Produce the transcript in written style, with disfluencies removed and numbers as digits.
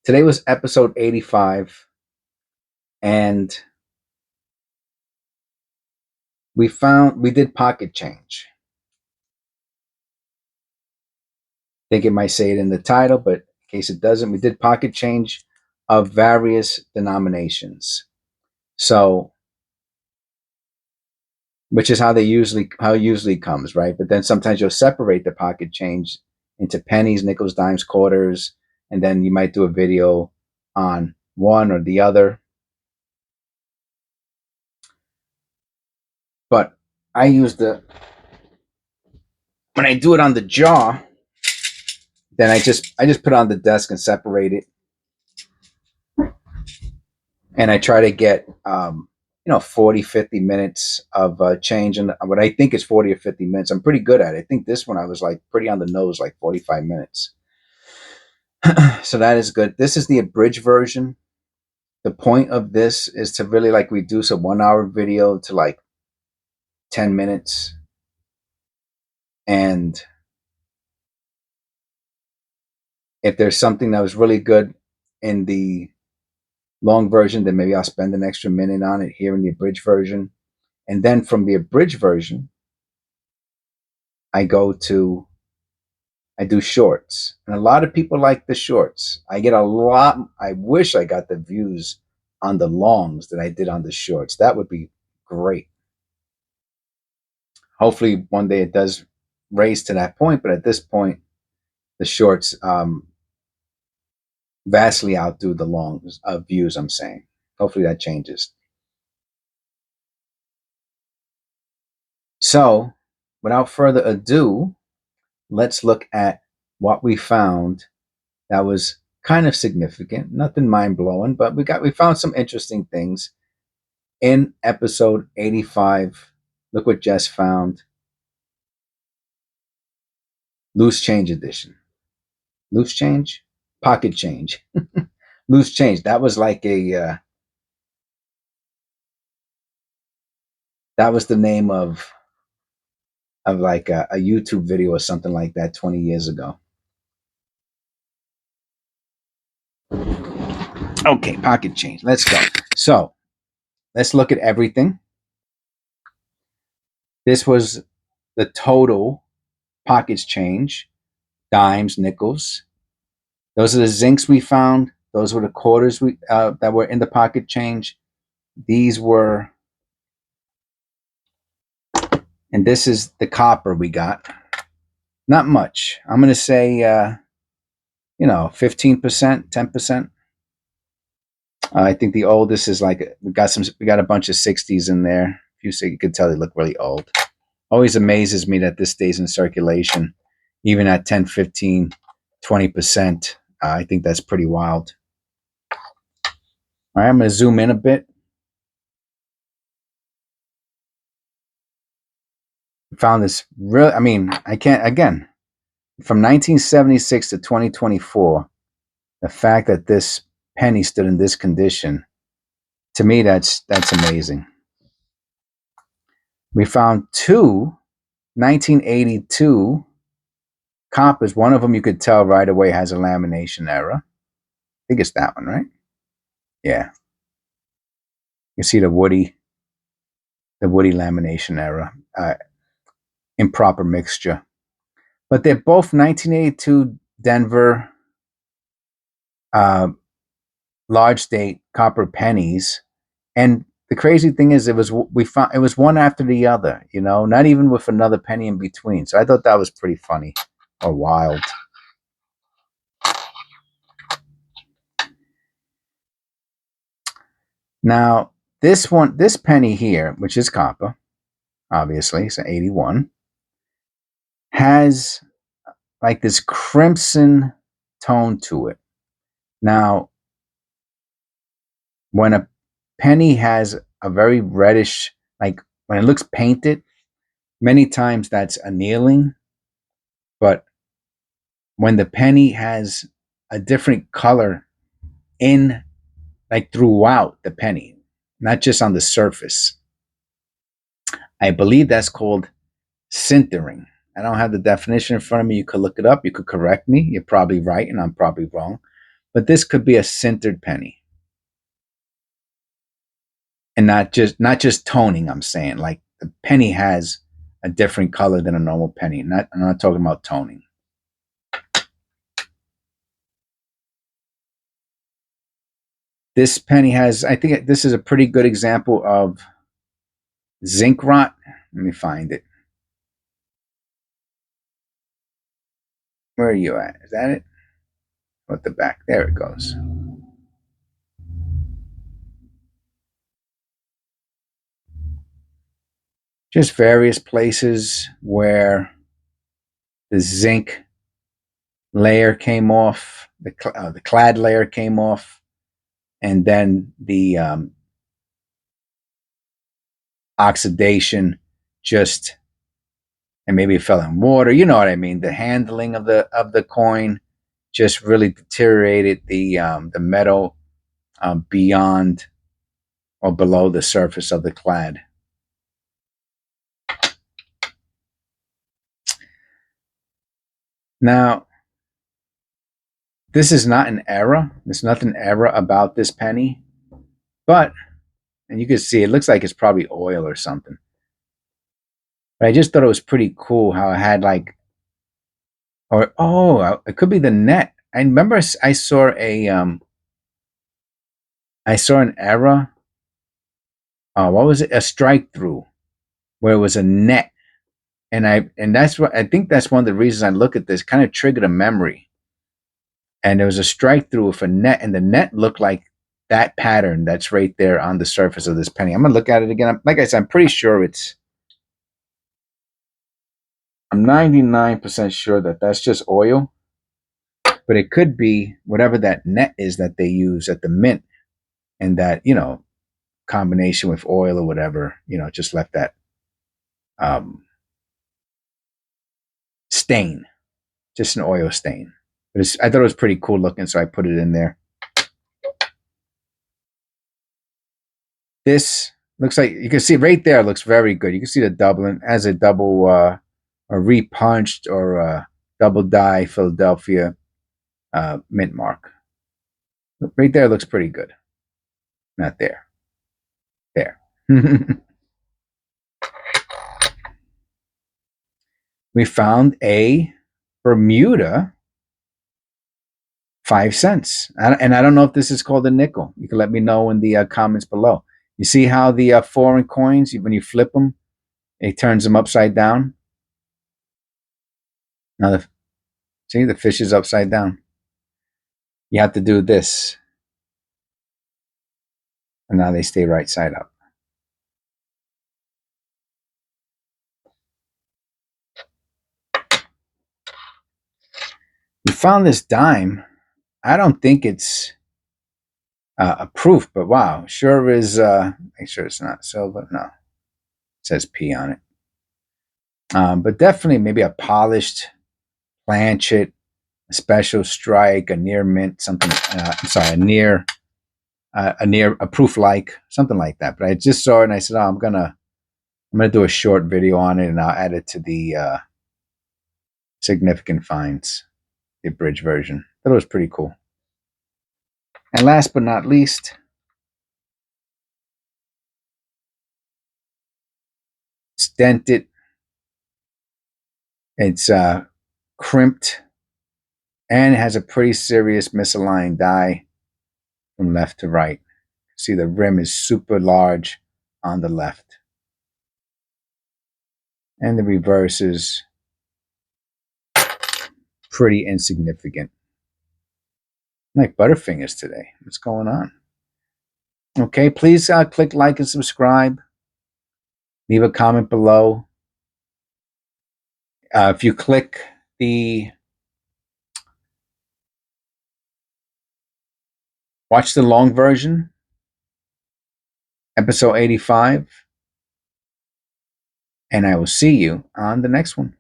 Today was episode 85, and we did pocket change. I think it might say it in the title, but in case it doesn't, we did pocket change of various denominations. So, which is how it usually comes, right? But then sometimes you'll separate the pocket change into pennies, nickels, dimes, quarters, and then you might do a video on one or the other. But I use when I do it on the jaw, then I just put it on the desk and separate it, and I try to get 40, 50 minutes of change, and what I think is 40 or 50 minutes. I'm pretty good at it. I think this one I was like pretty on the nose, like 45 minutes. So that is good. This is the abridged version. The point of this is to really like reduce a 1 hour video to like 10 minutes. And if there's something that was really good in the long version, then maybe I'll spend an extra minute on it here in the abridged version. And then from the abridged version, I do shorts. And a lot of people like the shorts. I get a lot. I wish I got the views on the longs that I did on the shorts. That would be great. Hopefully one day it does raise to that point. But at this point, the shorts vastly outdo the longs of views, I'm saying. Hopefully that changes. So without further ado, let's look at what we found that was kind of significant. Nothing mind-blowing, but we found some interesting things in episode 85. Look what Jess found. Loose change edition. Loose change? Pocket change. Loose change. That was like that was the name of like a YouTube video or something like that 20 years ago. Okay, pocket change. Let's go. So let's look at everything. This was the total pockets change, dimes, nickels. Those are the zincs we found. Those were the quarters that were in the pocket change. These were, and this is the copper we got. Not much. I'm going to say, 15%, 10%. I think the oldest is like, we got a bunch of 60s in there. If you could tell they look really old. Always amazes me that this stays in circulation, even at 10, 15, 20%. I think that's pretty wild. All right, I'm going to zoom in a bit. Found this real, I can't, again, from 1976 to 2024, the fact that this penny stood in this condition, to me, that's amazing. We found two 1982 coppers. One of them you could tell right away has a lamination error. I think it's that one, right? Yeah. You see the woody lamination error, improper mixture. But they're both 1982 Denver large date copper pennies. And the crazy thing is, it was one after the other, not even with another penny in between. So I thought that was pretty funny or wild. Now, this penny here, which is copper, obviously, so 81, has like this crimson tone to it. Now, when a penny has a very reddish, like when it looks painted, many times that's annealing. But when the penny has a different color in, like throughout the penny, not just on the surface, I believe that's called sintering. I don't have the definition in front of me. You could look it up. You could correct me. You're probably right and I'm probably wrong. but this could be a sintered penny, and not just toning. I'm saying like the penny has a different color than a normal penny. I'm not talking about toning. This penny has, I think this is a pretty good example of zinc rot. Let me find it. Where are you at? Is that it? At the back. There it goes. Just various places where the zinc layer came off, the clad layer came off, and then the oxidation just, and maybe it fell in water. You know what I mean? The handling of the coin just really deteriorated the metal beyond or below the surface of the clad. Now, this is not an error. There's nothing error about this penny, but, and you can see it looks like it's probably oil or something. But I just thought it was pretty cool how it had like, or oh, it could be the net. I remember I saw I saw an error. What was it? A strike through where it was a net, and that's what I think. That's one of the reasons I look at this. Kind of triggered a memory, and there was a strike through with a net, and the net looked like that pattern that's right there on the surface of this penny. I'm gonna look at it again. Like I said, I'm pretty sure it's. I'm 99% sure that that's just oil, but it could be whatever that net is that they use at the mint, and that combination with oil or whatever, just left that um, stain, just an oil stain. But I thought it was pretty cool looking, so I put it in there. This looks like, you can see right there, it looks very good. You can see the doubling as a double, a repunched or a double die Philadelphia mint mark. Right there looks pretty good. Not there. There. We found a Bermuda 5 cents. And I don't know if this is called a nickel. You can let me know in the comments below. You see how the foreign coins, when you flip them, it turns them upside down? Now, see, the fish is upside down. You have to do this. And now they stay right side up. We found this dime. I don't think it's a proof, but wow, sure is. Make sure it's not silver. No, it says P on it. But definitely maybe a polished planchet, a special strike, a near mint, something. I'm sorry, a proof like something like that. But I just saw it and I said, oh, I'm gonna do a short video on it and I'll add it to the Significant finds, the abridged version. That was pretty cool. And last but not least, it's dented. It's crimped, and it has a pretty serious misaligned die from left to right. See, the rim is super large on the left. And the reverse is pretty insignificant. Like Butterfingers today. What's going on? Okay, please click like and subscribe. Leave a comment below. If you click watch the long version, episode 85, and I will see you on the next one.